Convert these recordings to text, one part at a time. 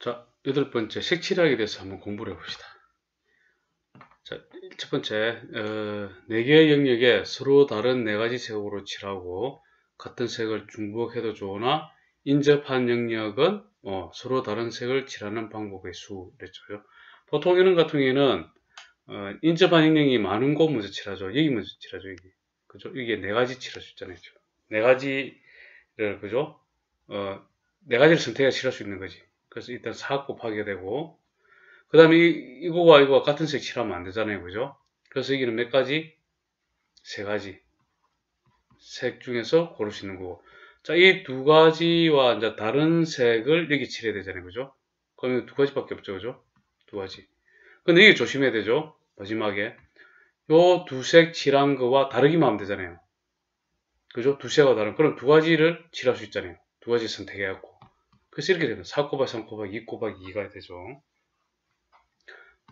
자, 여덟 번째, 색칠하기에 대해서 한번 공부를 해봅시다. 자, 첫 번째, 네 개의 영역에 서로 다른 네 가지 색으로 칠하고 같은 색을 중복해도 좋으나 인접한 영역은 서로 다른 색을 칠하는 방법의 수랬죠. 보통 이런 같은 경우에는 인접한 영역이 많은 곳 먼저 칠하죠. 여기 먼저 칠하죠. 여기. 그죠? 이게 네 가지 칠할 수 있잖아요. 네 가지를, 그죠? 네 가지를 선택해서 칠할 수 있는 거지. 그래서 일단 4 곱하게 되고, 그 다음에 이거와 이거와 같은 색 칠하면 안 되잖아요. 그죠? 그래서 여기는 몇 가지? 세 가지. 색 중에서 고를 수 있는 거고. 자, 이 두 가지와 이제 다른 색을 여기 칠해야 되잖아요. 그죠? 그러면 두 가지밖에 없죠. 그죠? 두 가지. 근데 이게 조심해야 되죠. 마지막에. 요 두 색 칠한 거와 다르기만 하면 되잖아요. 그죠? 두 색과 다른. 그럼 두 가지를 칠할 수 있잖아요. 두 가지 선택해갖고. 그래서 이렇게 되면 4 곱하기 3 곱하기 2 곱하기 2가 되죠.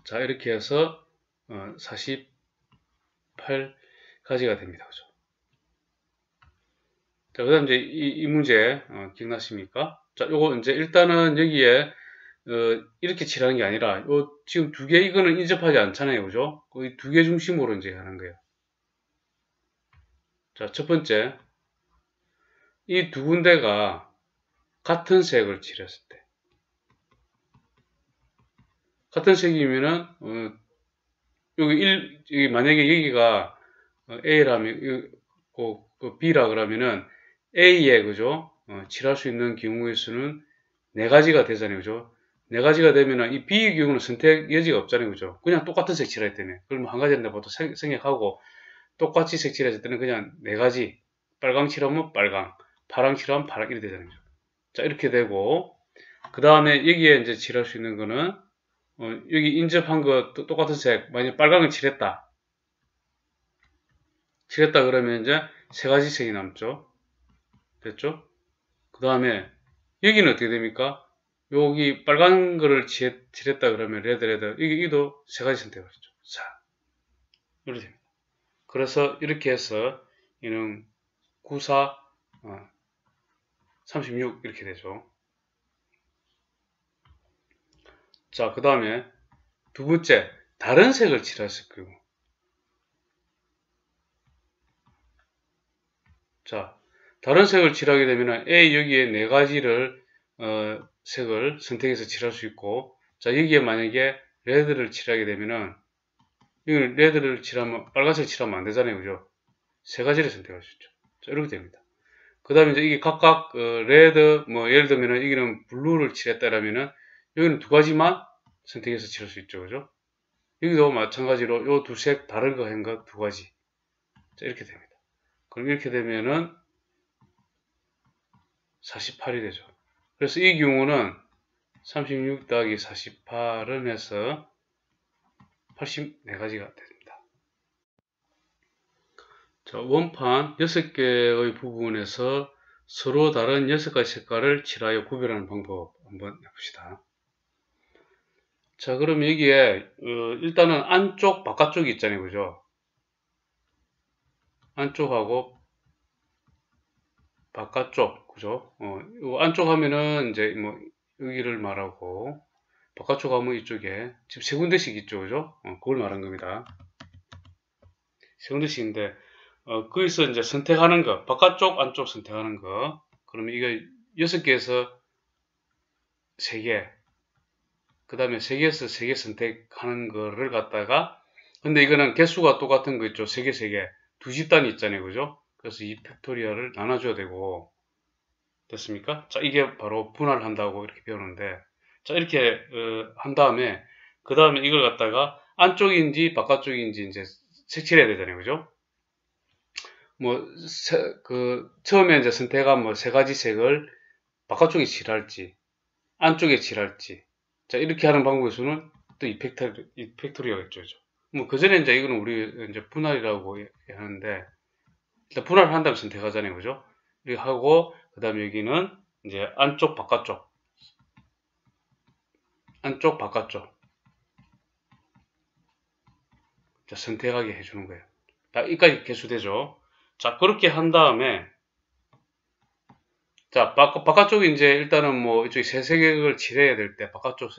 자, 이렇게 해서 48가지가 됩니다. 그죠? 자, 그 다음 이제 이 문제 기억나십니까? 자, 요거 이제 일단은 여기에 이렇게 칠하는 게 아니라 요 지금 두 개 이거는 인접하지 않잖아요. 그죠? 이 두 개 중심으로 이제 하는 거예요. 자, 첫 번째, 이 두 군데가 같은 색을 칠했을 때 같은 색이면은 여기 만약에 여기가 A라면 B라 그러면은 A에 그죠? 칠할 수 있는 경우의 수는 네 가지가 되잖아요. 그죠? 네 가지가 되면은 이 B의 경우는 선택 여지가 없잖아요. 그죠? 그냥 똑같은 색 칠할 때문에. 그러면 한 가지인데 보통 생략하고 똑같이 색 칠했을 때는 그냥 네 가지. 빨강 칠하면 빨강, 파랑 칠하면 파랑 이렇게 되잖아요. 자, 이렇게 되고 그 다음에 여기에 이제 칠할 수 있는 거는 여기 인접한 거 똑같은 색, 만약 빨강을 칠했다 그러면 이제 세 가지 색이 남죠. 됐죠? 그 다음에 여기는 어떻게 됩니까? 여기 빨간 거를 칠했다 그러면 레드 여기도 세 가지 선택을 했죠. 자, 이렇게 됩니다. 그래서 이렇게 해서 이는 94, 36 이렇게 되죠. 자, 그 다음에 두 번째, 다른 색을 칠했을 경우. 자, 다른 색을 칠하게 되면 A 여기에 네 가지를 색을 선택해서 칠할 수 있고, 자, 여기에 만약에 레드를 칠하게 되면은 여기는 레드를 칠하면 빨간색 칠하면 안 되잖아요. 그죠? 세 가지를 선택할 수 있죠. 자, 이렇게 됩니다. 그 다음에 이제 이게 각각 레드 뭐 예를 들면은 여기는 블루를 칠했다라면은 여기는 두 가지만 선택해서 칠할 수 있죠. 그죠? 여기도 마찬가지로 요 두 색 다른 거 한 거 두 가지. 자, 이렇게 됩니다. 그럼 이렇게 되면은 48이 되죠. 그래서 이 경우는 36 더하기 48은 해서 84가지가 됩니다. 자, 원판 6개의 부분에서 서로 다른 6가지 색깔을 칠하여 구별하는 방법 한번 해봅시다. 자, 그럼 여기에 일단은 안쪽, 바깥쪽이 있잖아요. 그죠? 안쪽하고 바깥쪽, 그죠? 안쪽 하면은 이제 뭐 여기를 말하고 바깥쪽 하면 이쪽에 지금 세 군데씩 있죠. 그죠? 그걸 말한 겁니다. 세 군데씩인데 거기서 이제 선택하는 거, 바깥쪽, 안쪽 선택하는 거. 그러면 이거 6개에서 3개, 그 다음에 3개에서 3개 선택하는 거를 갖다가, 근데 이거는 개수가 똑같은 거 있죠. 3개, 3개. 두 집단이 있잖아요. 그죠? 그래서 이 팩토리얼을 나눠줘야 되고, 됐습니까? 자, 이게 바로 분할을 한다고 이렇게 배우는데, 자, 이렇게 한 다음에, 그 다음에 이걸 갖다가 안쪽인지 바깥쪽인지 이제 색칠해야 되잖아요. 그죠? 뭐, 처음에 이제 선택한 뭐 세 가지 색을 바깥쪽에 칠할지, 안쪽에 칠할지. 자, 이렇게 하는 방법의 수는 또 이 팩토리어겠죠. 뭐, 그 전에 이제 이거는 우리 이제 분할이라고 하는데, 일단 분할을 한 다음에 선택하잖아요. 그죠? 이렇게 하고, 그 다음에 여기는 이제 안쪽, 바깥쪽. 안쪽, 바깥쪽. 자, 선택하게 해주는 거예요. 자, 여기까지 개수되죠. 자, 그렇게 한 다음에, 자, 바깥쪽에 이제 일단은 뭐 이쪽에 세색을 칠해야 될 때, 바깥쪽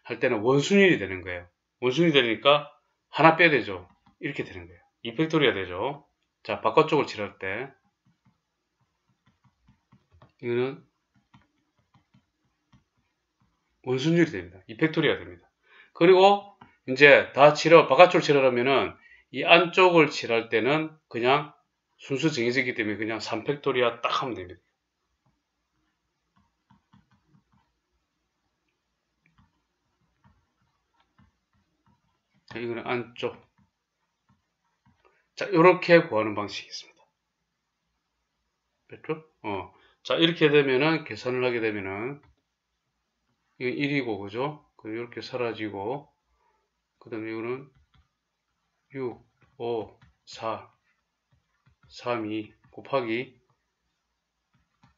할 때는 원순율이 되는 거예요. 원순율이 되니까 하나 빼야 되죠. 이렇게 되는 거예요. 2팩토리가 되죠. 자, 바깥쪽을 칠할 때, 이거는 원순율이 됩니다. 2팩토리가 됩니다. 그리고 이제 다 바깥쪽을 칠하려면은 이 안쪽을 칠할 때는 그냥 순수 정해져 있기 때문에 그냥 3팩토리아 딱 하면 됩니다. 자, 이거는 안쪽. 자, 이렇게 구하는 방식이 있습니다. 됐죠? 자, 이렇게 되면은, 계산을 하게 되면은, 이건 1이고, 그죠? 이렇게 사라지고, 그 다음에 이거는 6, 5, 4, 3, 2 곱하기,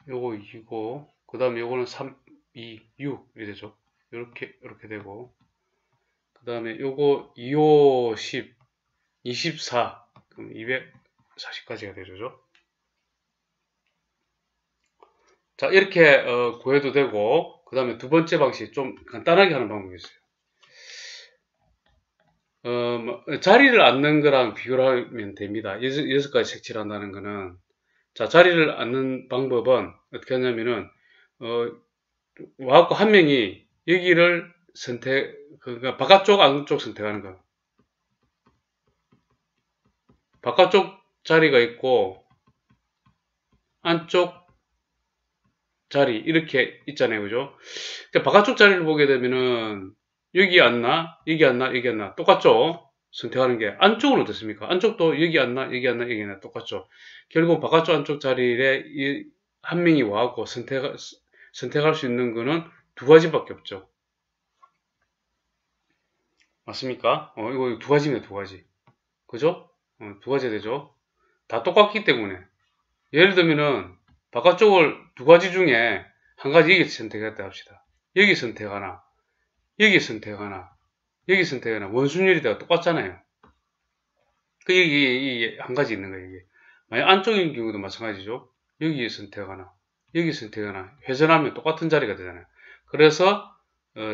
요거 2고, 그 다음에 요거는 3, 2, 6 이렇게 되죠? 이렇게 되고, 그 다음에 요거 2, 5, 10, 24, 그럼 240까지가 되죠? 자, 이렇게 구해도 되고, 그 다음에 두 번째 방식, 좀 간단하게 하는 방법이 있어요. 자리를 앉는 거랑 비교를 하면 됩니다. 6가지 색칠을 한다는 거는. 자, 자리를 앉는 방법은 어떻게 하냐면은, 와갖고 한 명이 여기를 그러니까 바깥쪽, 안쪽 선택하는 거. 바깥쪽 자리가 있고, 안쪽 자리, 이렇게 있잖아요. 그죠? 그러니까 바깥쪽 자리를 보게 되면은, 여기 앉나? 여기 앉나? 여기 앉나? 똑같죠? 선택하는 게. 안쪽은 어떻습니까? 안쪽도 여기 앉나? 여기 앉나? 여기 앉나? 똑같죠? 결국 바깥쪽 안쪽 자리에 한 명이 와갖고 선택할 수 있는 거는 두 가지밖에 없죠. 맞습니까? 이거 두 가지네, 두 가지. 그죠? 두 가지 되죠? 다 똑같기 때문에. 예를 들면은, 바깥쪽을 두 가지 중에 한 가지 여기 선택했다 합시다. 여기 선택하나, 여기 선택하나, 여기 선택하나, 원순율이 다 똑같잖아요. 이게 한 가지 있는 거예요, 이게. 만약 안쪽인 경우도 마찬가지죠. 여기 선택하나, 여기 선택하나, 회전하면 똑같은 자리가 되잖아요. 그래서,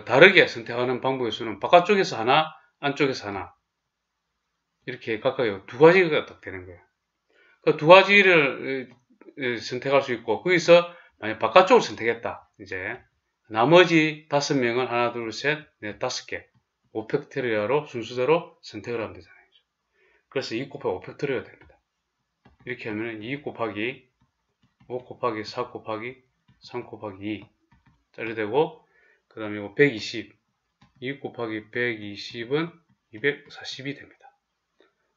다르게 선택하는 방법의 수는 바깥쪽에서 하나, 안쪽에서 하나. 이렇게 각각 두 가지가 딱 되는 거예요. 그 두 가지를 선택할 수 있고, 거기서 만약 바깥쪽을 선택했다. 이제, 나머지 5명은 하나, 둘, 셋, 넷, 5개. 5팩토리아로 순서대로 선택을 하면 되잖아요. 그래서 2 곱하기 5팩토리아가 됩니다. 이렇게 하면 2 곱하기 5 곱하기 4 곱하기 3 곱하기 2 짜리 되고, 그 다음에 이거 120, 2 곱하기 120은 240이 됩니다.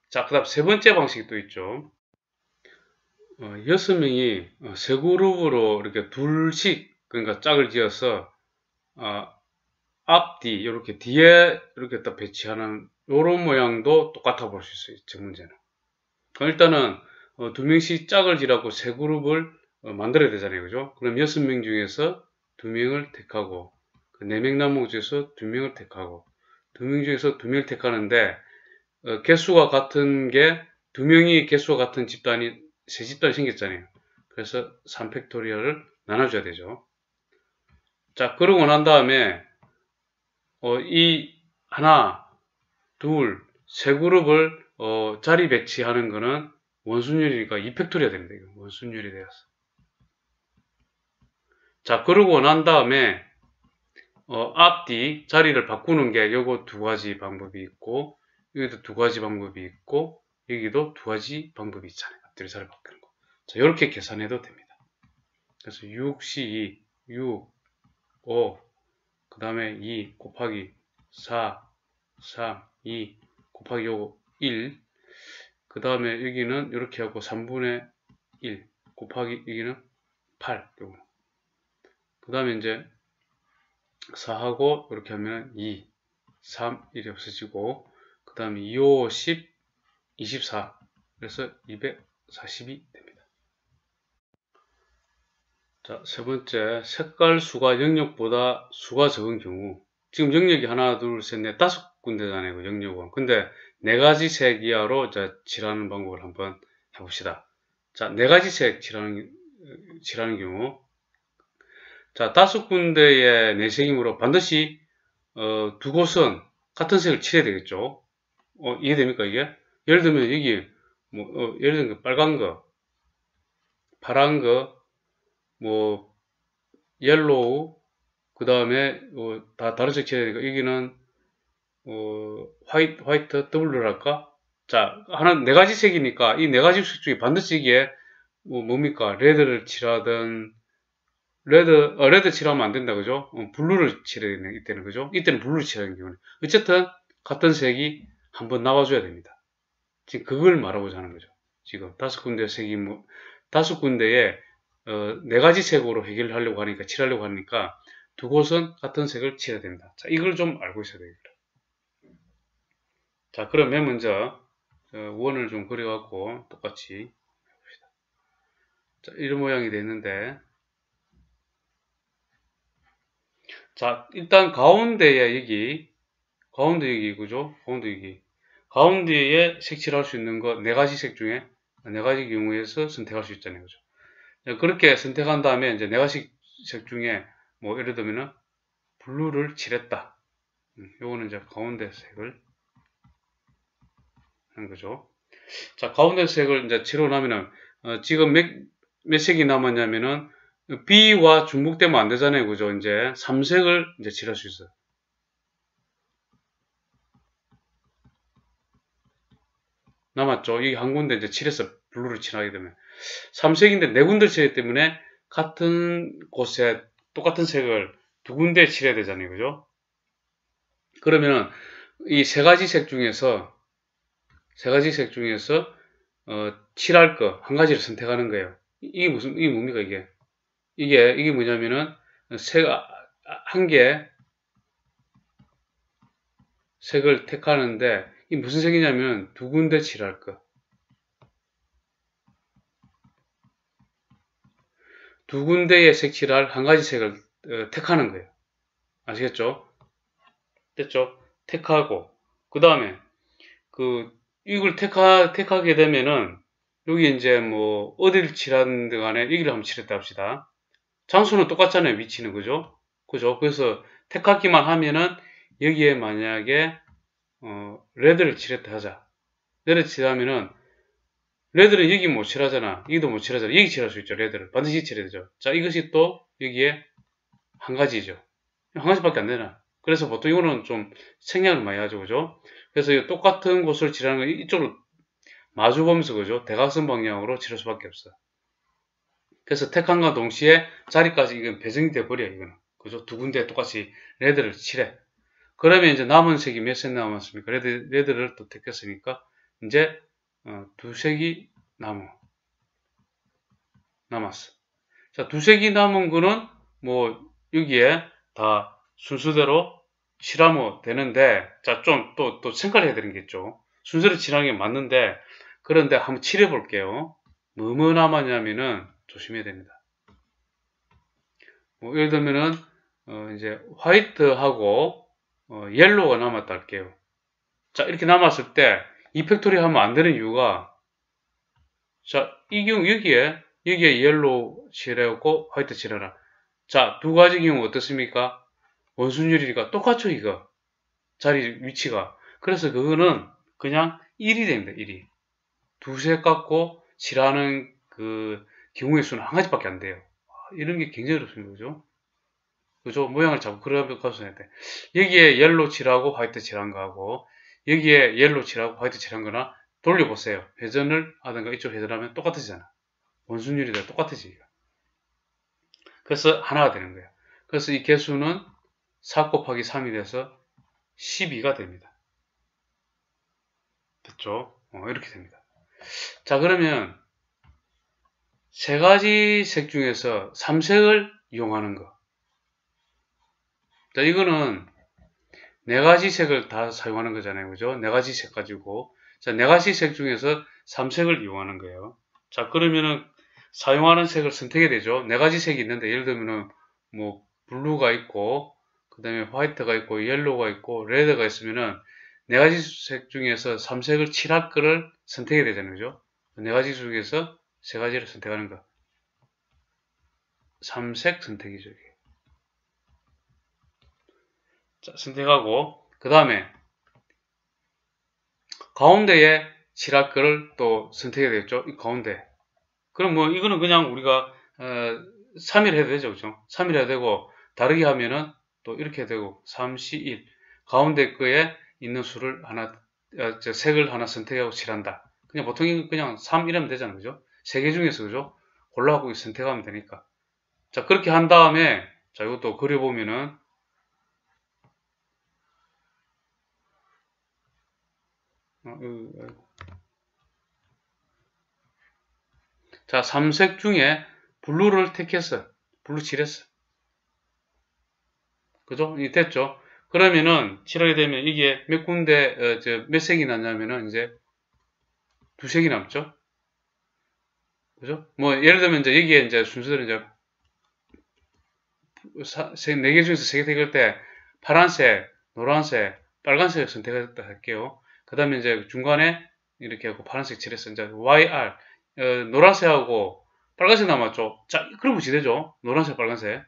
자, 그 다음 세 번째 방식이 또 있죠. 6명이 세 그룹으로 이렇게 둘씩, 그러니까 짝을 지어서 앞뒤 이렇게 뒤에 이렇게 딱 배치하는 이런 모양도 똑같아 볼 수 있어요. 제 문제는. 일단은 두 명씩 짝을 지라고 세 그룹을 만들어야 되잖아요. 그죠? 그럼 6명 중에서 2명을 택하고, 그 4명 남은 중에서 2명을 택하고, 2명 중에서 2명을 택하는데, 개수가 같은 게, 2명이 개수가 같은 집단이, 세 집단이 생겼잖아요. 그래서 3팩토리얼을 나눠줘야 되죠. 자, 그러고 난 다음에, 이 하나, 둘, 세 그룹을 자리 배치하는 거는 원순율이니까 2팩토리가 됩니다. 이거 원순율이 되어서. 자, 그러고 난 다음에 앞뒤 자리를 바꾸는 게 요거 두 가지 방법이 있고, 여기도 두 가지 방법이 있고, 여기도 두 가지 방법이 있잖아요. 앞뒤로 자리 바꾸는 거. 자, 이렇게 계산해도 됩니다. 그래서 6C2, 6, 5, 그 다음에 2 곱하기 4, 3, 2 곱하기 요거 1, 그 다음에 여기는 이렇게 하고 3분의 1 곱하기 여기는 8, 요거. 그 다음에 이제 4하고 이렇게 하면 2, 3, 1이 없어지고, 그 다음에 2, 5, 10, 24. 그래서 240이 됩니다. 자, 세 번째, 색깔 수가 영역보다 수가 적은 경우. 지금 영역이 하나, 둘, 셋, 넷, 5군데잖아요. 영역은. 근데 4가지 색 이하로 칠하는 방법을 한번 해봅시다. 자, 4가지 색 칠하는 경우. 자, 5군데의 내색이므로 반드시 두 곳은 같은 색을 칠해야 되겠죠. 이해됩니까 이게? 예를 들면 여기 뭐 예를 들면 빨간 거, 파란 거, 뭐 옐로우, 그 다음에 다 다른 색 칠해야 되니까 여기는 화이트 더블루랄까? 자, 네 가지 색이니까 이 네 가지 색 중에 반드시 이게 뭡니까? 레드를 칠하든 레드 칠하면 안 된다, 그죠? 블루를 칠해야 되는, 이때는, 그죠? 이때는 블루를 칠하는 경우는. 어쨌든, 같은 색이 한번 나와줘야 됩니다. 지금 그걸 말하고자 하는 거죠. 지금 5군데 색이 뭐, 5군데에, 네 가지 색으로 해결하려고 하니까, 칠하려고 하니까, 두 곳은 같은 색을 칠해야 됩니다. 자, 이걸 좀 알고 있어야 되겠다. 자, 그럼 맨 먼저, 원을 좀 그려갖고, 똑같이 해봅시다. 자, 이런 모양이 됐는데, 자, 일단 가운데에 가운데 여기, 그죠? 가운데 여기. 가운데에 색칠할 수 있는 거 네 가지 색 중에 네 가지 경우에서 선택할 수 있잖아요, 그죠? 그렇게 선택한 다음에 이제 네 가지 색 중에 뭐 예를 들면은 블루를 칠했다. 요거는 이제 가운데 색을 하는 거죠. 자, 가운데 색을 이제 칠하고 나면은 지금 몇 색이 남았냐면은 B와 중복되면 안 되잖아요, 그죠? 이제 3색을 이제 칠할 수 있어요. 남았죠. 이 한 군데 이제 칠해서 블루를 칠하게 되면 3색인데 네 군데를 칠하기 때문에 같은 곳에 똑같은 색을 두 군데 칠해야 되잖아요, 그죠? 그러면은 이 세 가지 색 중에서 칠할 거 한 가지를 선택하는 거예요. 이게 뭡니까 이게? 이게 뭐냐면은 한 개 색을 택하는데 이 무슨 색이냐면 두 군데 칠할 거. 두 군데에 색칠할 한 가지 색을 택하는 거예요. 아시겠죠? 됐죠? 택하고 그 다음에 이걸 택하게 되면은 여기 이제 뭐 어디를 칠하는데 간에 여기를 한번 칠했다 합시다. 장소는 똑같잖아요. 위치는 그죠? 그래서 택하기만 하면은 여기에 만약에 레드를 칠했다 하자. 레드 칠하면은 레드는 여기 못 칠하잖아. 여기도 못 칠하잖아. 여기 칠할 수 있죠. 레드를 반드시 칠해야 되죠. 자, 이것이 또 여기에 한 가지죠. 한 가지밖에 안 되나. 그래서 보통 이거는 좀 생략을 많이 하죠. 그죠? 그래서 똑같은 곳을 칠하는 건 이쪽으로 마주보면서 그죠? 대각선 방향으로 칠할 수밖에 없어. 그래서 택함과 동시에 자리까지 이건 배정이 돼 버려 이거는. 그죠? 두 군데 똑같이 레드를 칠해. 그러면 이제 남은 색이 몇 색 남았습니까? 레드를 또 택했으니까 이제 두 색이 남았어. 자, 두 색이 남은 거는 뭐 여기에 다 순서대로 칠하면 되는데, 자, 좀 또 생각을 해야 되는 게 있죠. 순서를 칠하는 게 맞는데, 그런데 한번 칠해 볼게요. 뭐뭐 남았냐면은 조심해야 됩니다. 뭐 예를 들면은 이제 화이트하고 옐로우가 남았다 할게요. 자, 이렇게 남았을 때 이펙토리 하면 안 되는 이유가, 자, 이 경우 여기에 옐로우 칠해갖고 화이트 칠해라. 자, 두 가지 경우 어떻습니까? 원순율이니까 똑같죠, 이거. 자리, 위치가. 그래서 그거는 그냥 1이 됩니다, 1이. 두색 갖고 칠하는 그 경우의 수는 한 가지밖에 안 돼요. 이런 게 굉장히 어렵습니다, 그죠? 그죠? 모양을 자꾸 그려가면서 해야 돼. 여기에 옐로우 칠하고 화이트 칠한 거하고, 여기에 옐로우 칠하고 화이트 칠한 거나 돌려보세요. 회전을 하든가 이쪽 회전하면 똑같아지잖아. 원순율이 다 똑같아지니까. 그래서 하나가 되는 거예요. 그래서 이 개수는 4 곱하기 3이 돼서 12가 됩니다. 됐죠? 이렇게 됩니다. 자, 그러면 세 가지 색 중에서 3색을 이용하는 거. 자, 이거는 네 가지 색을 다 사용하는 거잖아요. 그죠? 네 가지 색 가지고. 자, 네 가지 색 중에서 3색을 이용하는 거예요. 자, 그러면은 사용하는 색을 선택해야 되죠. 네 가지 색이 있는데, 예를 들면은 뭐 블루가 있고, 그 다음에 화이트가 있고, 옐로우가 있고, 레드가 있으면은 네 가지 색 중에서 3색을 칠할 거를 선택해야 되잖아요. 그죠? 네 가지 중에서 세 가지를 선택하는 거. 3색 선택이죠. 자, 선택하고 그 다음에 가운데에 칠할 거를 또 선택해야 되겠죠. 이 가운데. 그럼 뭐 이거는 그냥 우리가 3일 해도 되죠. 그죠? 3일 해도 되고 다르게 하면은 또 이렇게 되고 3, 10, 1 가운데 거에 있는 수를 하나 색을 하나 선택하고 칠한다. 그냥 보통 그냥 3 이러면 되잖아요. 그죠? 세 개 중에서 그죠? 골라갖고 선택하면 되니까. 자, 그렇게 한 다음에 자, 이것도 그려보면은 자, 3색 중에 블루를 택했어. 블루 칠했어. 그죠? 이 됐죠? 그러면은 칠하게 되면 이게 몇 군데 몇 색이 났냐면은 이제 두 색이 남죠? 그죠? 뭐 예를 들면 이제 여기에 이제 순서대로 이제 네 개 중에서 세 개 택할 때 파란색, 노란색, 빨간색 선택했다 할게요. 그 다음에 이제 중간에 이렇게 하고 파란색 칠했어. 이제 YR 노란색하고 빨간색 남았죠? 자, 그러면 어찌 되죠? 노란색, 빨간색.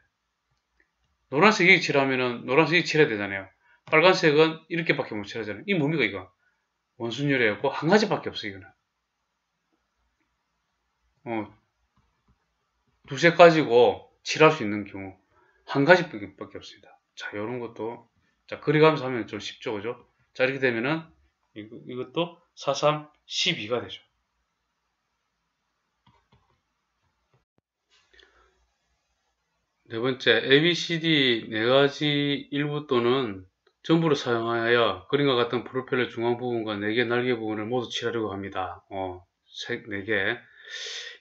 노란색 이 칠하면은 노란색이 칠해야 되잖아요. 빨간색은 이렇게밖에 못 칠하잖아요. 이 뭡니까 이거? 원순율이었고 한 가지밖에 없어 이거는. 두색 가지고 칠할 수 있는 경우 한 가지밖에 없습니다. 자, 이런 것도 자 그려가면서 하면 좀 쉽죠, 그죠? 자, 이렇게 되면은 이것도 4, 3, 12가 되죠. 네 번째, ABCD 네 가지 일부 또는 전부를 사용하여 그림과 같은 프로펠러 중앙 부분과 4개 날개 부분을 모두 칠하려고 합니다. 색 4개.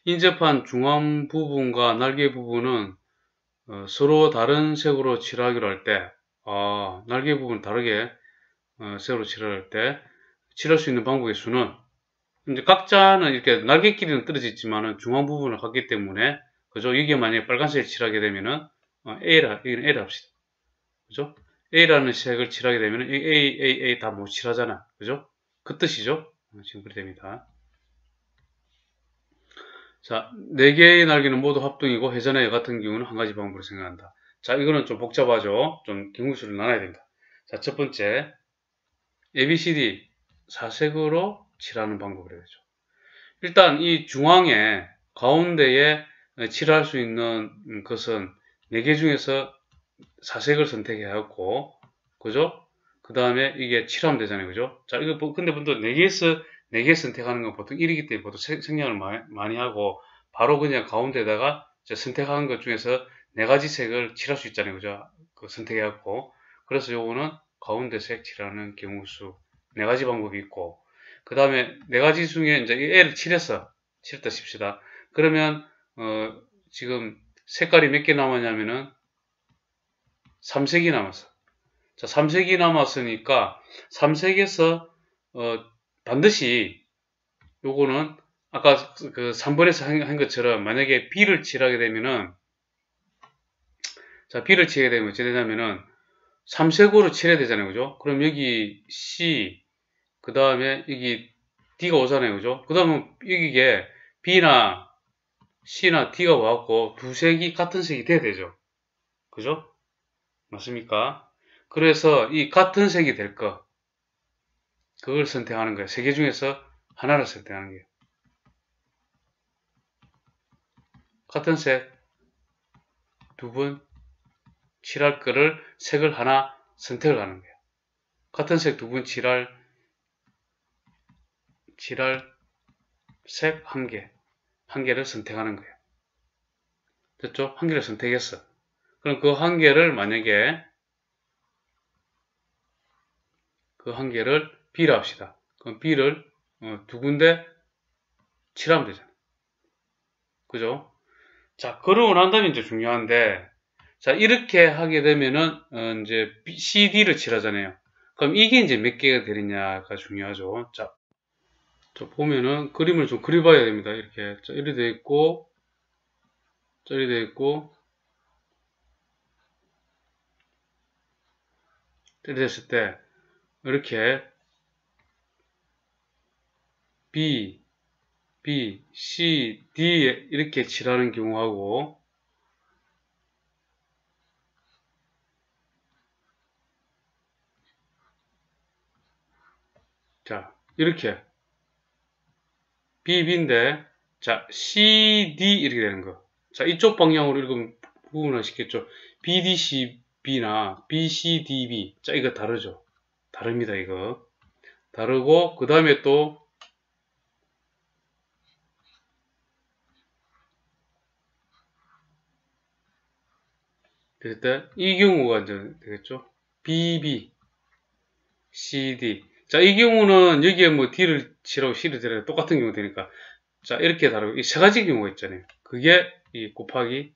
인접한 중앙 부분과 날개 부분은 서로 다른 색으로 칠하기로 할 때, 날개 부분 다르게 색으로 칠할 때 칠할 수 있는 방법의 수는 이제 각자는 이렇게 날개끼리는 떨어져 있지만은 중앙 부분을 갖기 때문에 그죠? 이게 만약에 빨간색을 칠하게 되면은 이건 A를 합시다. 그죠? A라는 색을 칠하게 되면은 A 다 못 칠하잖아. 그죠? 그 뜻이죠? 지금 그렇게 됩니다. 자, 4개의 날개는 모두 합동이고 회전의 같은 경우는 한 가지 방법으로 생각한다. 자, 이거는 좀 복잡하죠? 좀 경우수를 나눠야 됩니다. 자, 첫 번째 ABCD 4색으로 칠하는 방법을 해야죠. 일단 이 중앙에 가운데에 칠할 수 있는 것은 4개 중에서 4색을 선택해야 하고 그죠? 그 다음에 이게 칠하면 되잖아요. 그죠? 자, 이거 근데 보통 4개 선택하는 건 보통 1이기 때문에 보통 생략을 많이 하고 바로 그냥 가운데다가 선택한 것 중에서 4가지 색을 칠할 수 있잖아요. 그죠? 그 선택해갖고 그래서 요거는 가운데 색 칠하는 경우 수 4가지 방법이 있고 그 다음에 4가지 중에 이제 A를 칠했다 칩시다. 그러면 지금 색깔이 몇 개 남았냐면은 3색이 남았어. 자, 3색이 남았으니까 3색에서 반드시 요거는 아까 그 3번에서 한 것처럼 만약에 B를 칠하게 되면은 자, B를 칠하게 되면 어찌 되냐면은 3색으로 칠해야 되잖아요. 그죠? 그럼 여기 C 그 다음에 여기 D가 오잖아요. 그죠? 그 다음에 여기에 B나 C나 D가 와갖고 두 색이 같은 색이 돼야 되죠. 그죠? 맞습니까? 그래서 이 같은 색이 될 거, 그걸 선택하는 거예요. 세 개 중에서 하나를 선택하는 거예요. 같은 색 두 번 칠할 거를 색을 하나 선택을 하는 거예요. 같은 색 두 번 칠할 색 한 개를 선택하는 거예요. 됐죠? 한 개를 선택했어. 그럼 그 한 개를 만약에 그 한 개를 B로 합시다. 그럼 B를 두 군데 칠하면 되잖아요. 그죠? 자, 그러고 난 다음에 이제 중요한데, 자, 이렇게 하게 되면은, 이제 CD를 칠하잖아요. 그럼 이게 이제 몇 개가 되느냐가 중요하죠. 자, 보면은 그림을 좀 그려봐야 됩니다. 이렇게. 자, 이렇게 되어 있고, 이렇게 되어 있고, 이렇게 됐을 때, 이렇게 B, C, D 이렇게 칠하는 경우하고, 자, 이렇게 BB인데, 자, CD 이렇게 되는 거. 자, 이쪽 방향으로 읽으면 구분을 시켰죠. BDCB나 BCDB. 자, 이거 다르죠. 다릅니다, 이거. 다르고, 그 다음에 또, 됐다. 이 경우가 이제 되겠죠. BB, CD. 자, 이 경우는 여기에 뭐 D를 치라고 C를 치라고 똑같은 경우 되니까. 자, 이렇게 다르고, 이 세 가지 경우가 있잖아요. 그게 이 곱하기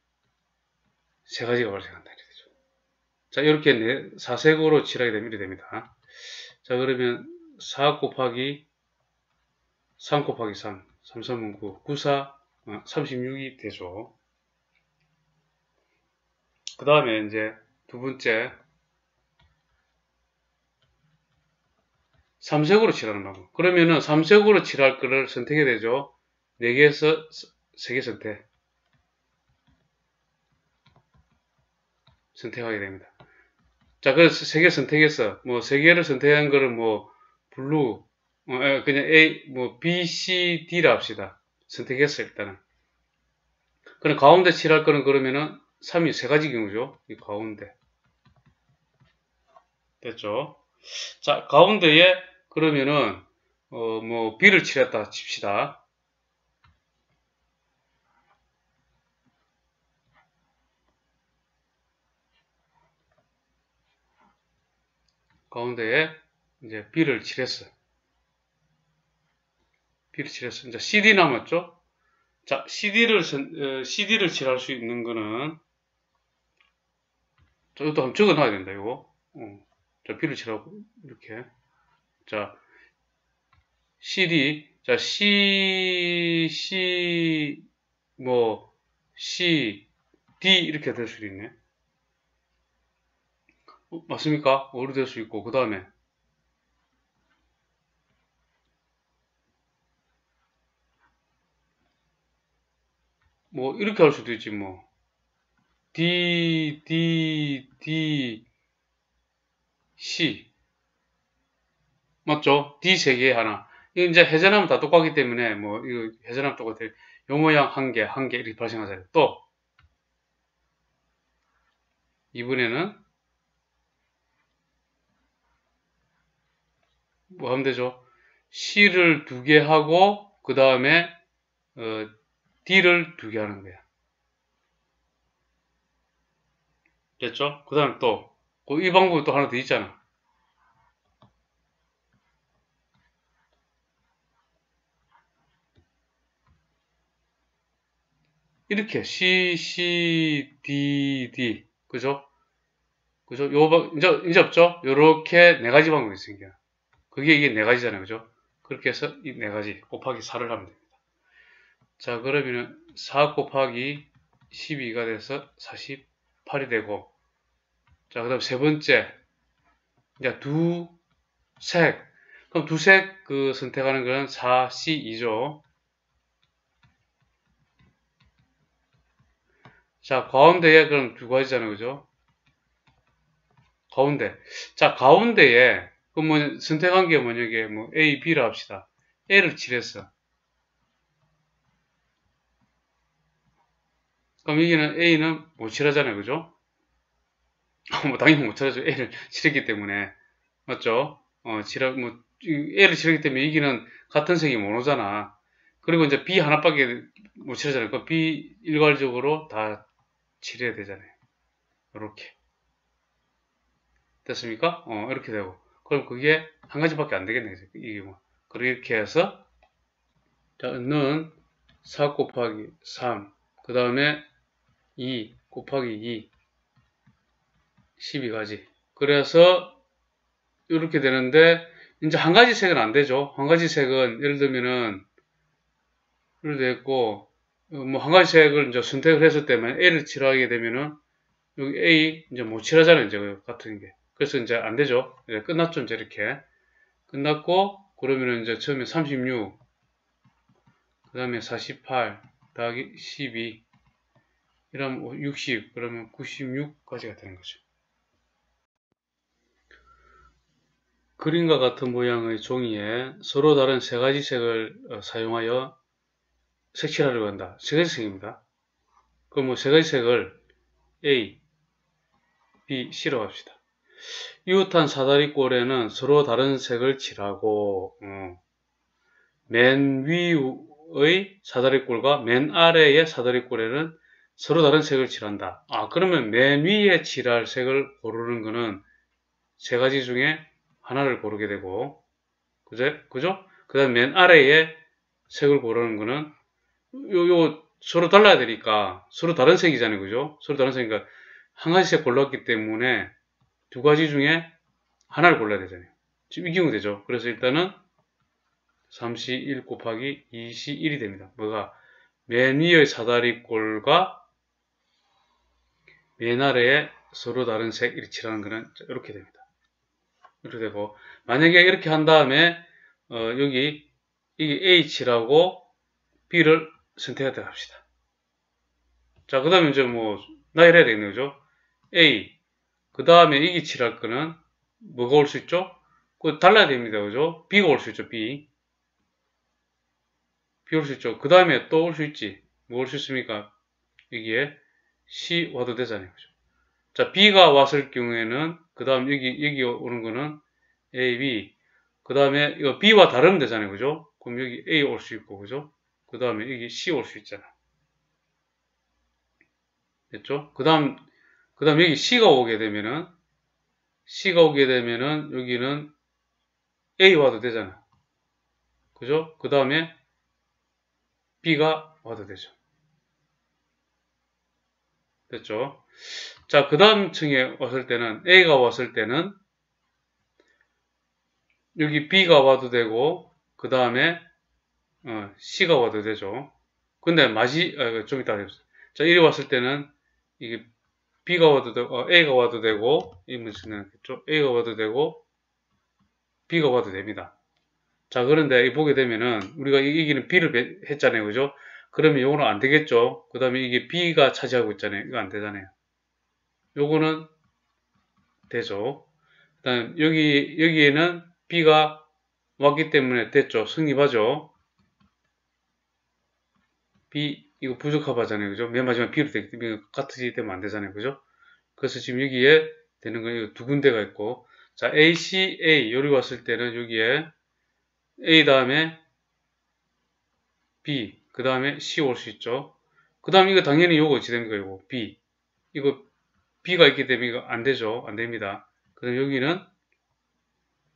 세 가지가 발생한다. 이렇게 되죠. 자, 이렇게 사색으로 칠하게 되면 이렇게 됩니다. 자, 그러면 4 곱하기 3 곱하기 3, 3, 3은 9, 9, 4, 36이 되죠. 그 다음에 이제 두 번째, 3색으로 칠하는 방법. 그러면은 3색으로 칠할 거를 선택해야 되죠. 4개에서 3개 선택하게 됩니다. 자, 그래서 3개 선택해서, 뭐, 3개를 선택한 거를 뭐, 블루, 그냥 A, 뭐, B, C, D라 합시다. 선택했어, 일단은. 그럼 가운데 칠할 거는 그러면은 3이 세 가지 경우죠. 이 가운데. 됐죠? 자, 가운데에 그러면은, 뭐, B를 칠했다 칩시다. 가운데에 이제 B를 칠했어요. B를 칠했어요. 이제 CD 남았죠? 자, CD를 칠할 수 있는 거는, 자, 이것도 한번 적어 놔야 된다, 이거. 자, B를 칠하고, 이렇게. 자, CD. 자, 뭐, C, D 이렇게 될 수도 있네. 맞습니까? 어로 될 수 있고, 그 다음에, 뭐, 이렇게 할 수도 있지, 뭐. D, C. 맞죠? D 세 개 하나. 이거 이제 회전하면 다 똑같기 때문에, 뭐, 이거 회전하면 똑같아요. 요 모양 한 개 이렇게 발생하잖아요. 또, 이번에는, 뭐 하면 되죠? C를 2개 하고, 그 다음에, D를 2개 하는 거야. 됐죠? 그 다음에 또, 이 방법이 또 하나 더 있잖아. 이렇게 D. 그죠? 그죠? 이제 없죠? 요렇게 네 가지 방법이 생겨요. 그게 이게 네 가지잖아요. 그죠? 그렇게 해서 이 네 가지 곱하기 4를 하면 됩니다. 자, 그러면은 4 곱하기 12가 돼서 48이 되고, 자, 그 다음 세 번째, 이제 두 색. 그럼 두 색 선택하는 거는 4C2죠. 자, 가운데에 그럼 두 가지잖아요. 그죠? 가운데. 자, 가운데에, 그럼 뭐, 선택한 게 뭐냐게, 뭐, A, B라 합시다. A를 칠했어. 그럼 여기는 A는 못 칠하잖아요. 그죠? 뭐, 당연히 못 칠하죠. A를 칠했기 때문에. 맞죠? A를 칠했기 때문에 여기는 같은 색이 못 오잖아. 그리고 이제 B 하나밖에 못 칠하잖아요. 그럼 B 일괄적으로 다 칠해야 되잖아요. 이렇게. 됐습니까? 이렇게 되고. 그럼 그게 한 가지밖에 안 되겠네. 이게 뭐. 그렇게 해서, 자, 는 4 곱하기 3. 그 다음에 2 곱하기 2. 12가지. 그래서, 이렇게 되는데, 이제 한 가지 색은 안 되죠. 한 가지 색은, 예를 들면은, 이렇게 됐고, 뭐, 한 가지 색을 이제 선택을 했을 때만 A를 칠하게 되면은, 여기 A, 이제 못 칠하잖아요. 이제 같은 게. 그래서 이제 안 되죠. 이제 끝났죠. 이제 이렇게. 끝났고, 그러면은 이제 처음에 36, 그 다음에 48, 더하기 12, 이러면 60, 그러면 96까지가 되는 거죠. 그림과 같은 모양의 종이에 서로 다른 세 가지 색을 사용하여 색칠하려고 한다. 세 가지 색입니다. 그럼 뭐 세 가지 색을 A, B, C로 합시다. 이웃한 사다리꼴에는 서로 다른 색을 칠하고 맨 위의 사다리꼴과 맨 아래의 사다리꼴에는 서로 다른 색을 칠한다. 그러면 맨 위에 칠할 색을 고르는 거는 세 가지 중에 하나를 고르게 되고, 그죠? 그 다음 맨 아래에 색을 고르는 거는 요 서로 달라야 되니까 서로 다른 색이잖아요. 그죠? 서로 다른 색이니까 한 가지 색 골랐기 때문에 두 가지 중에 하나를 골라야 되잖아요. 지금 이 경우 되죠. 그래서 일단은 3C 1 곱하기 2C 1이 됩니다. 뭐가? 맨 위의 사다리꼴과 맨 아래에 서로 다른 색 이렇게 칠하는 거는 이렇게 됩니다. 이렇게 되고, 만약에 이렇게 한 다음에 여기 이게 H라고 B를 선택하도록 합시다. 자, 그 다음에 이제 뭐 나열해야 되겠네요. 그죠? A, 그 다음에 이게 칠할 거는 뭐가 올 수 있죠? 그거 달라야 됩니다. 그죠? B가 올 수 있죠. B 올 수 있죠. 그 다음에 또 올 수 있지. 뭐 올 수 있습니까? 여기에 C 와도 되잖아요. 그죠? 자, B가 왔을 경우에는 그 다음 여기 오는 거는 A, B, 그 다음에 이거 B와 다르면 되잖아요. 그죠? 그럼 여기 A 올 수 있고, 그죠? 그 다음에 여기 C 올 수 있잖아. 됐죠? 그 다음 여기 C가 오게 되면은 여기는 A 와도 되잖아. 그죠? 그 다음에 B가 와도 되죠. 됐죠? 자, 그 다음 층에 왔을 때는, A가 왔을 때는, 여기 B가 와도 되고, 그 다음에, C가 와도 되죠. 근데 좀 이따 해보세요. 자, 이리 왔을 때는, 이게 B가 와도 되고, A가 와도 되고, 이 문제는, A가 와도 되고, B가 와도 됩니다. 자, 그런데 보게 되면은, 우리가 이기는 B를 했잖아요. 그죠? 그러면 요거는 안 되겠죠? 그 다음에 이게 B가 차지하고 있잖아요. 이거 안 되잖아요. 요거는 되죠. 그 다음, 여기에는 B가 왔기 때문에 됐죠. 성립하죠. B, 이거 부적합하잖아요. 그죠? 맨 마지막 B로 되기 때문에 같이 되면 안 되잖아요. 그죠? 그래서 지금 여기에 되는 건 두 군데가 있고, 자, A, C, A, 여기 왔을 때는 여기에 A 다음에 B, 그 다음에 C 올 수 있죠. 그 다음 이거 당연히 요거 어찌 됩니까? 이거 B. 이거 B가 있기 때문에 이거 안 되죠. 안 됩니다. 그 다음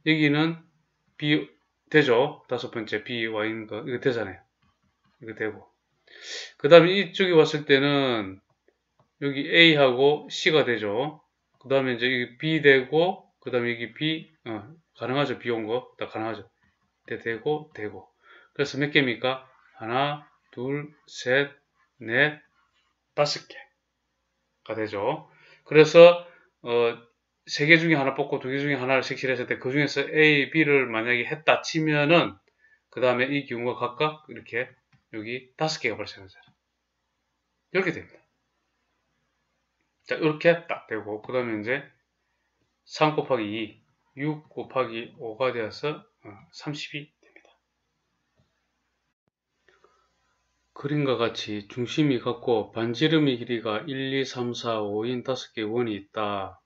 여기는 B 되죠. 다섯 번째 B 와 있는 거 이거 되잖아요. 이거 되고. 그 다음에 이쪽에 왔을 때는 여기 A하고 C가 되죠. 그 다음에 이제 여기 B 되고 그 다음에 여기 B 가능하죠. B 온 거 다 가능하죠. 되고 그래서 몇 개입니까? 하나, 둘, 셋, 넷, 다섯 개가 되죠. 그래서 세 개 중에 하나 뽑고 두 개 중에 하나를 색칠했을 때 그 중에서 A, B를 만약에 했다 치면은 그 다음에 이 경우가 각각 이렇게 여기 다섯 개가 발생하잖아요. 이렇게 됩니다. 자, 이렇게 딱 되고 그 다음에 이제 3 곱하기 2, 6 곱하기 5가 되어서 30이 됩니다. 그림과 같이 중심이 같고 반지름의 길이가 1, 2, 3, 4, 5인 5개의 원이 있다.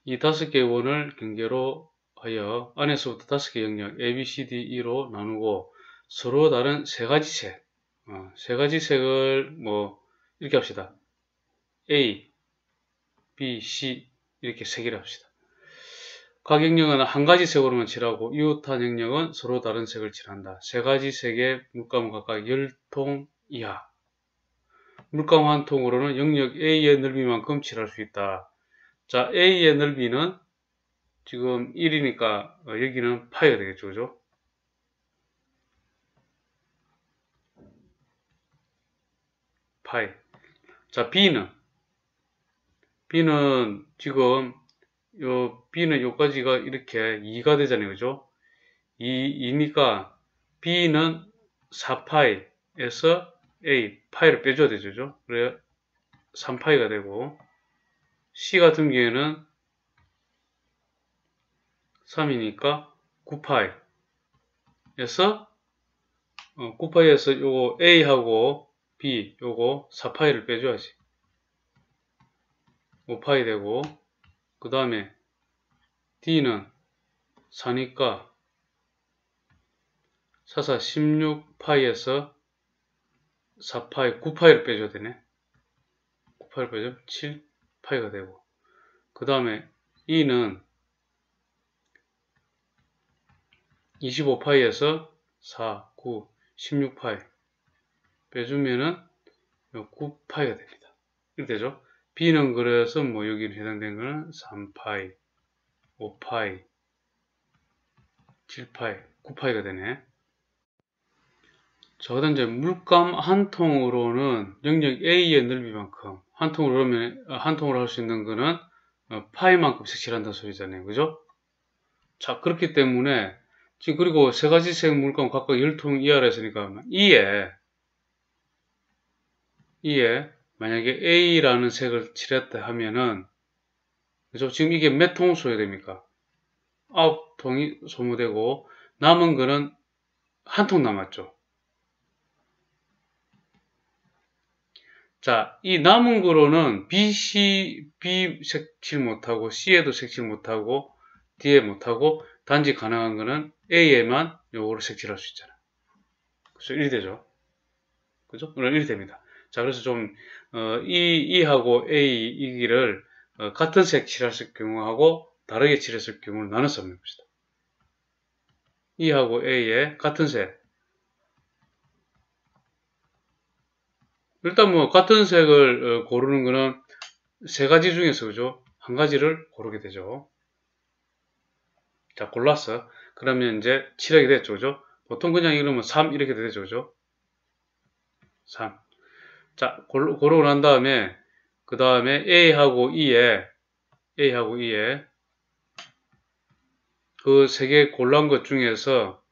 이 5개의 원을 경계로 하여 안에서부터 5개의 영역 A, B, C, D, E로 나누고 서로 다른 세 가지 색, 세 가지 색을 뭐 이렇게 합시다. A, B, C 이렇게 세 개를 합시다. 각 영역은 한 가지 색으로만 칠하고 이웃한 영역은 서로 다른 색을 칠한다. 세 가지 색의 물감은 각각 10통 이하. 물감 한 통으로는 영역 A의 넓이만큼 칠할 수 있다. 자, A의 넓이는 지금 1이니까 여기는 파이가 되겠죠. 그죠? 파이. 자, B는 지금 B는 여기까지가 이렇게 2가 되잖아요. 그죠? 2니까 B는 4파이에서 A, 파이를 빼줘야 되죠. 그죠? 그래 3파이가 되고 C 같은 경우에는 3이니까 9파이 에서 9파이에서 요거 A하고 B 요거 4파이를 빼줘야지. 5파이 되고, 그 다음에 D는 4니까 4, 16파이에서 4파이, 9파이를 빼줘야 되네. 9파이를 빼주면 7파이가 되고, 그 다음에 E는 25파이에서 4, 9, 16파이 빼주면은 9파이가 됩니다. 이렇게 되죠. B는 그래서 뭐 여기 해당되는 거는 3파이, 5파이, 7파이, 9파이가 되네. 자, 그다음 이제 물감 한 통으로는 영역 A의 넓이만큼 한 통으로 그러면 한 통으로 할 수 있는 거는 파이만큼 색칠한다는 소리잖아요. 그죠? 자, 그렇기 때문에 지금 그리고 세 가지 색 물감 각각 10통 이하로 했으니까 E에 만약에 A라는 색을 칠했다 하면은 그죠? 지금 이게 몇 통 소요됩니까? 9통이 소모되고 남은 거는 한 통 남았죠. 자, 이 남은 거로는 B 색칠 못하고 C에도 색칠 못하고 D에 못하고 단지 가능한 거는 A에만 요거를 색칠할 수 있잖아. 그래서 1이 되죠. 그죠? 그럼 1이 됩니다. 자, 그래서 좀 E하고 A 이 길을 같은 색 칠했을 경우하고 다르게 칠했을 경우를 나눠서 한번 해봅시다. E하고 A의 같은 색. 일단 뭐 같은 색을 고르는 거는 세 가지 중에서 그죠? 한 가지를 고르게 되죠. 자, 골랐어. 그러면 이제 칠하게 됐죠. 그죠? 보통 그냥 이러면 3 이렇게 되죠. 그죠? 3. 자, 고르고 난 다음에 그 다음에 A하고 E에 그 세 개 골란 것 중에서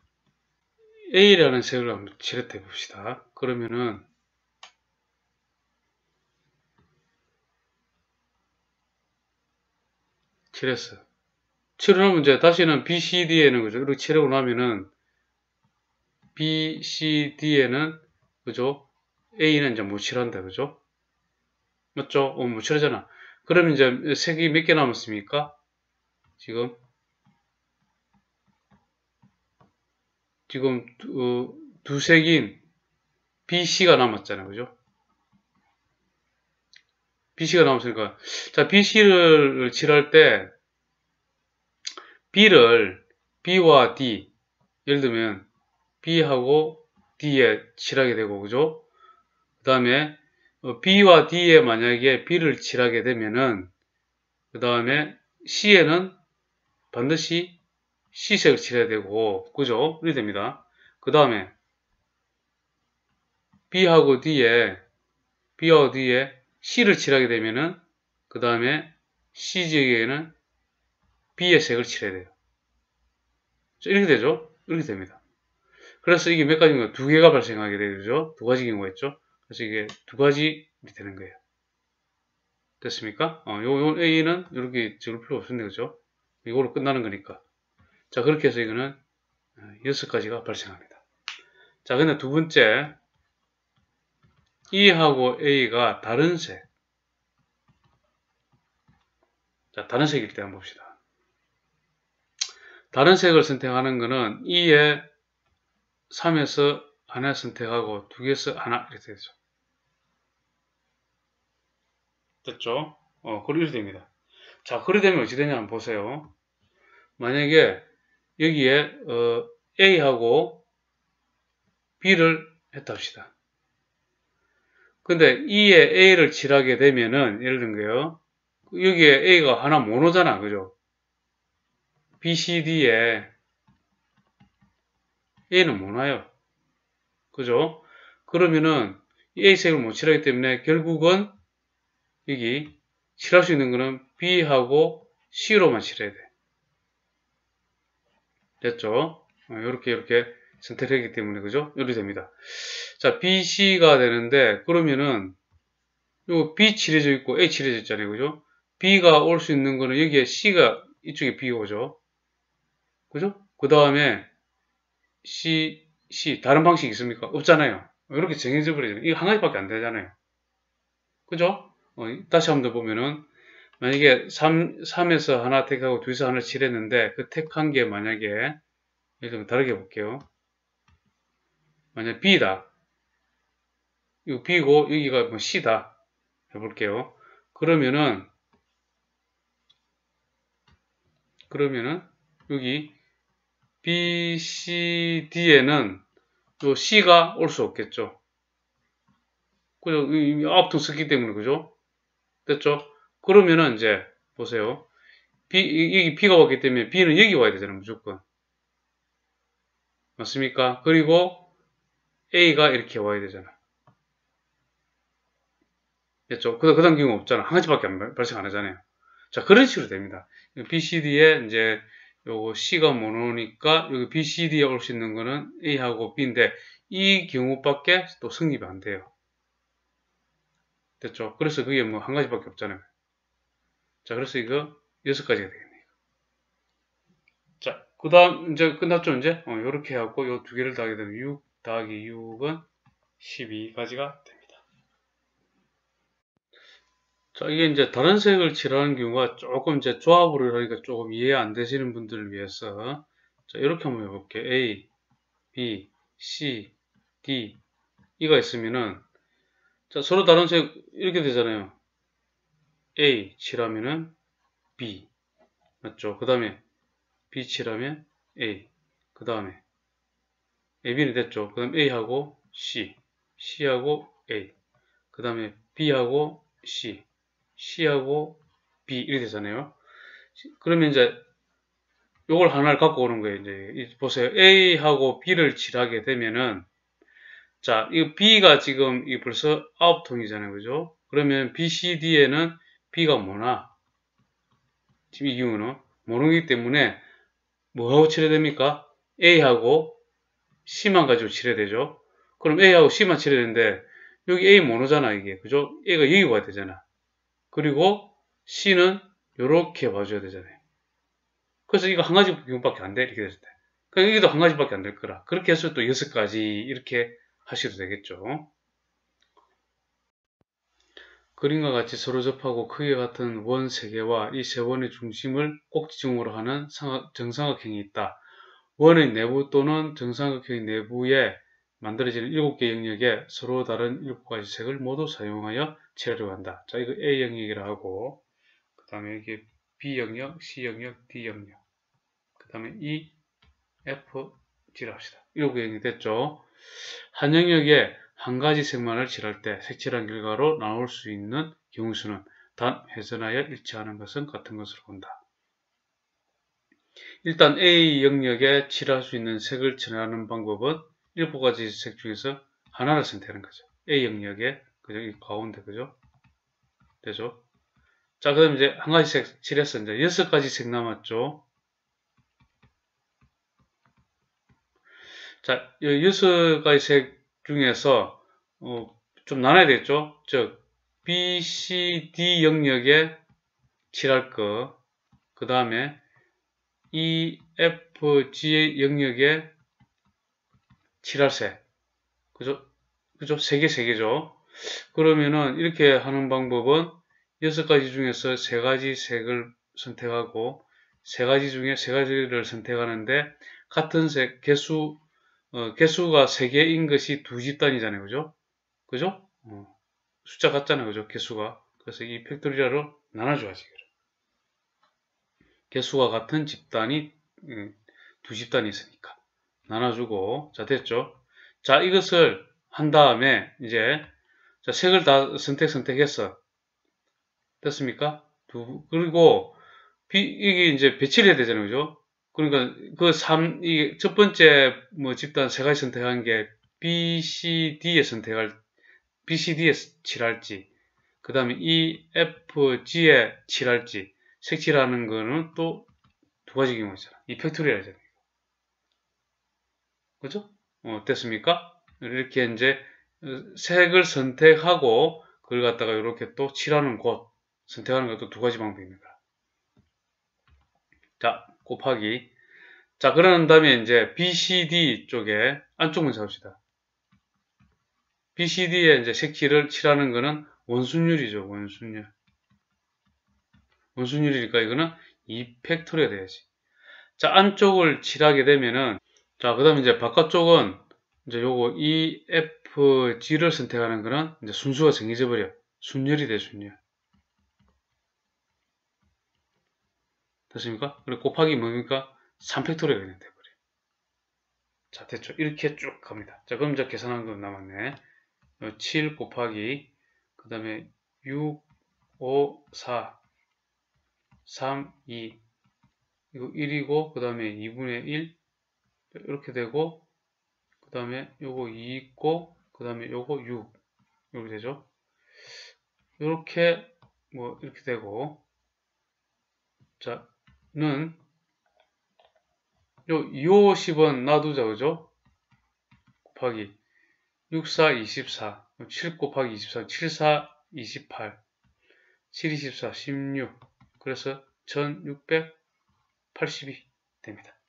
A라는 색을 한번 칠해 봅시다. 그러면은 칠했어. 칠하면 이제 다시는 B, C, D에는 그죠? 이렇게 칠하고 나면은 B, C, D에는 그죠? A는 이제 못 칠한다. 그죠? 맞죠? 못 칠하잖아. 그러면 이제 색이 몇 개 남았습니까? 지금 두 색인 B, C가 남았잖아요. 그죠? B, C가 남았으니까 자, B, C를 칠할 때 B와 D 예를 들면 B하고 D에 칠하게 되고 그죠? 그 다음에 B와 D에 만약에 B를 칠하게 되면은 그 다음에 C에는 반드시 C색을 칠해야 되고 그죠? 이렇게 됩니다. 그 다음에 B하고 D에 C를 칠하게 되면은 그 다음에 C 지역에는 B의 색을 칠해야 돼요. 이렇게 되죠? 이렇게 됩니다. 그래서 이게 몇 가지인가? 두 개가 발생하게 되죠? 두 가지 경우가 있죠? 그래서 이게 두 가지 되는 거예요. 됐습니까? 요 A는 이렇게 적을 필요 없는데, 그죠? 이걸로 끝나는 거니까. 자, 그렇게 해서 이거는 6가지가 발생합니다. 자, 근데 두 번째, E하고 A가 다른 색. 자, 다른 색일 때 한번 봅시다. 다른 색을 선택하는 거는 E에 3에서 하나 선택하고 2개에서 하나 이렇게 되죠. 됐죠? 그렇게 됩니다. 자, 그렇게 되면 어찌 되냐 한번 보세요. 만약에 여기에 A하고 B를 했다 합시다. 근데 E에 A를 칠하게 되면은 예를 든게요. 여기에 A가 하나 못 오잖아. 그죠? B, C, D에 A는 못 와요. 그죠? 그러면은 A색을 못 칠하기 때문에 결국은 여기 칠할 수 있는 거는 B하고 C로만 칠해야 돼. 됐죠? 이렇게 선택했기 때문에 그죠? 이렇게 됩니다. 자, B, C가 되는데 그러면은 요 B 칠해져 있고 A 칠해져 있잖아요. 그죠? B가 올 수 있는 거는 여기에 C가 이쪽에 B가 오죠. 그죠? 그 다음에 C 다른 방식 있습니까? 없잖아요. 이렇게 정해져 버리잖아요. 이거 한 가지밖에 안 되잖아요. 그죠? 다시 한번 더 보면은 만약에 3에서 하나 택하고 2에서 하나 칠했는데 그 택한 게 만약에 예를 들면 다르게 볼게요. 만약 B다. 이거 B고 여기가 뭐 C다. 해볼게요. 그러면은 여기 B, C, D에는 요 C가 올 수 없겠죠. 그죠? 앞통 썼기 때문에, 그죠? 됐죠? 그러면은 이제, 보세요. 여기 B가 왔기 때문에 B는 여기 와야 되잖아요, 무조건. 맞습니까? 그리고 A가 이렇게 와야 되잖아. 됐죠? 그 다음 경우 없잖아. 한 가지밖에 발생 안 하잖아요. 자, 그런 식으로 됩니다. B, C, D에 이제 요거 C가 모노니까 여기 B, C, D에 올 수 있는 거는 A하고 B인데 이 경우밖에 또 성립이 안 돼요. 됐죠? 그래서 그게 뭐 한 가지밖에 없잖아요. 자, 그래서 이거 6가지가 되겠네요. 자, 그 다음 이제 끝났죠, 이제? 요렇게 해갖고 요 두 개를 더하게 되면 6 더하기 6은 12가지가 됩니다. 자, 이게 이제 다른 색을 칠하는 경우가 조금 이제 조합으로 하니까 조금 이해 안 되시는 분들을 위해서 자, 이렇게 한번 해볼게요. A, B, C, D 이가 있으면은 자, 서로 다른 색 이렇게 되잖아요. A 칠하면은 B 맞죠? 그 다음에 B 칠하면 A 그 다음에 AB는 됐죠? 그 다음 A하고 C C하고 A 그 다음에 B하고 C C하고 B 이렇게 되잖아요. 그러면 이제 요걸 하나를 갖고 오는 거예요. 이제 보세요. A하고 B를 칠하게 되면은 자, 이 B가 지금 이 벌써 9통이잖아요. 그죠? 그러면 B, C, D에는 B가 뭐나? 지금 이 경우는 모르기 때문에 뭐하고 칠해야 됩니까? A하고 C만 가지고 칠해야 되죠. 그럼 A하고 C만 칠해야 되는데 여기 A 모노잖아 이게. 그죠? A가 여기 와야 되잖아. 그리고 C는 요렇게 봐줘야 되잖아요. 그래서 이거 한 가지 경우밖에 안 돼. 이렇게 됐을 때. 그러니까 여기도 한 가지밖에 안 될 거라. 그렇게 해서 또 6가지 이렇게 하셔도 되겠죠. 그림과 같이 서로 접하고 크기가 같은 원 3개와 이 세 원의 중심을 꼭지점으로 하는 정삼각형이 있다. 원의 내부 또는 정삼각형 내부에 만들어지는 7개 영역에 서로 다른 7가지 색을 모두 사용하여 칠하려고 한다. 자, 이거 A 영역이라 하고, 그 다음에 여기 B 영역, C 영역, D 영역, 그 다음에 E, F, G라 합시다. 7개 영역이 됐죠. 한 영역에 한 가지 색만을 칠할 때 색칠한 결과로 나올 수 있는 경우 수는 단 훼손하여 일치하는 것은 같은 것으로 본다. 일단 A 영역에 칠할 수 있는 색을 칠하는 방법은 7가지 색 중에서 하나를 선택하는 거죠. A 영역에 그죠? 이 가운데 그죠? 되죠? 자, 그럼 이제 한 가지 색 칠해서 이제 6가지 색 남았죠. 자, 6가지 색 중에서 좀 나눠야 되겠죠? 즉 B, C, D 영역에 칠할 거, 그 다음에 E, F, G 영역에 칠할 색, 그죠? 그죠? 3개죠. 그러면은 이렇게 하는 방법은 6가지 중에서 3가지 색을 선택하고 3가지 중에 3가지를 선택하는데 같은 색, 개수가 3개인 것이 두 집단이잖아요. 그죠? 그죠? 숫자 같잖아요. 그죠? 개수가. 그래서 이 팩토리얼로 나눠줘야지. 개수가 같은 집단이 두 집단이 있으니까. 나눠주고. 자, 됐죠? 자, 이것을 한 다음에 이제 자, 색을 다 선택했어. 됐습니까? 그리고 이게 이제 배치를 해야 되잖아요. 그죠? 그러니까 이게 첫 번째 뭐 집단 세 가지 선택한 게 B, C, D에 B, C, D에 칠할지, 그 다음에 E, F, G에 칠할지, 색칠하는 거는 또 두 가지 경우가 있잖아. 이 팩토리얼이잖아요. 그죠? 됐습니까? 이렇게 이제 색을 선택하고 그걸 갖다가 이렇게 또 칠하는 곳 선택하는 것도 두 가지 방법입니다. 자, 곱하기. 자, 그런 다음에 이제 BCD 쪽에 안쪽 문제 합시다. BCD에 이제 색칠을 칠하는 거는 원순율이죠. 원순율. 원순율이니까 이거는 2팩토리가 돼야지. 자, 안쪽을 칠하게 되면은, 자, 그 다음에 이제 바깥쪽은 이제 요거 EFG를 선택하는 거는 이제 순수가 정해져 버려. 순열이 돼, 순열. 됐습니까? 그리고 곱하기 뭡니까? 3팩토리가 그냥 돼버려. 자, 됐죠? 이렇게 쭉 갑니다. 자, 그럼 이제 계산한 거 남았네. 7 곱하기, 그 다음에 6, 5, 4, 3, 2, 이거 1이고, 그 다음에 2분의 1, 이렇게 되고, 그 다음에 요거 2 있고, 그 다음에 요거 6, 이렇게 되죠? 이렇게, 뭐, 이렇게 되고, 자, 는, 요 250원 놔두자, 그죠? 곱하기 6, 4, 24, 7 곱하기 24, 7, 4, 28, 7, 24, 16, 그래서 1682 됩니다.